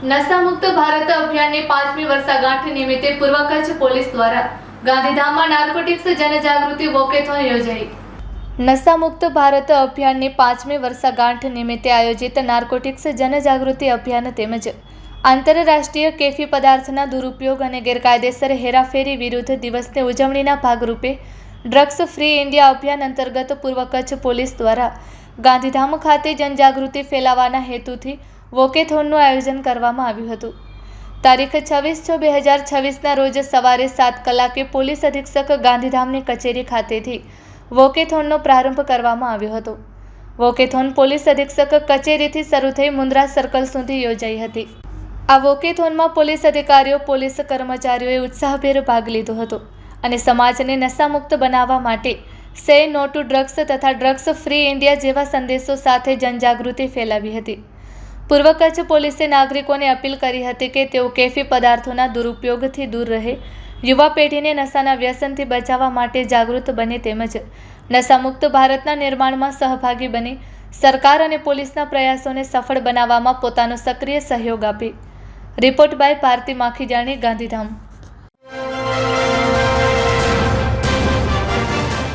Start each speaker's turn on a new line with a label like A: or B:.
A: નશામુક્ત ભારત અભિયાનની 5મી વર્ષગાંઠ નિમિત્તે પૂર્વ કચ્છ પોલીસ દ્વારા ગાંધીધામમાં નાર્કોટિક્સ જનજાગૃતિ વોકેથોન યોજાઈ। નશામુક્ત ભારત અભિયાનની 5મી વર્ષગાંઠ નિમિત્તે આયોજિત નાર્કોટિક્સ જનજાગૃતિ અભિયાન તેમજ આંતરરાષ્ટ્રીય કેફી પદાર્થના દુરુપયોગ અને ગેરકાયદેસર હેરાફેરી વિરુદ્ધ દિવસની ઉજવણીના ભાગરૂપે ડ્રગ્સ ફ્રી ઇન્ડિયા અભિયાન અંતર્ગત પૂર્વ કચ્છ પોલીસ દ્વારા ગાંધીધામ ખાતે જનજાગૃતિ ફેલાવવાના હેતુથી વોકેથોનનું આયોજન કરવામાં આવ્યું હતું। તારીખ 26/6/2026ના રોજ સવારે 7 કલાકે પોલીસ અધિક્ષક ગાંધીધામની કચેરી ખાતેથી વોકેથોનનો પ્રારંભ કરવામાં આવ્યો હતો। વોકેથોન પોલીસ અધિક્ષક કચેરીથી શરૂ થઈ મુન્દ્રા સર્કલ સુધી યોજાઈ હતી। આ વોકેથોનમાં પોલીસ અધિકારીઓ, પોલીસ કર્મચારીઓએ ઉત્સાહભેર ભાગ લીધો હતો અને સમાજને નશામુક્ત બનાવવા માટે સે નો ટુ ડ્રગ્સ તથા ડ્રગ્સ ફ્રી ઇન્ડિયા જેવા સંદેશો સાથે જનજાગૃતિ ફેલાવી હતી। પૂર્વ કચ્છ પોલીસે નાગરિકોને અપીલ કરી હતી કે તેઓ કેફી પદાર્થોના દુરુપયોગથી દૂર રહે, યુવા પેઢીને નશાના વ્યસનથી બચાવવા માટે જાગૃત બને તેમજ નશામુક્ત ભારતના નિર્માણમાં સહભાગી બની સરકાર અને પોલીસના પ્રયાસોને સફળ બનાવવામાં પોતાનો સક્રિય સહયોગ આપે। Report by Bharati Makhijani, Gandhidham.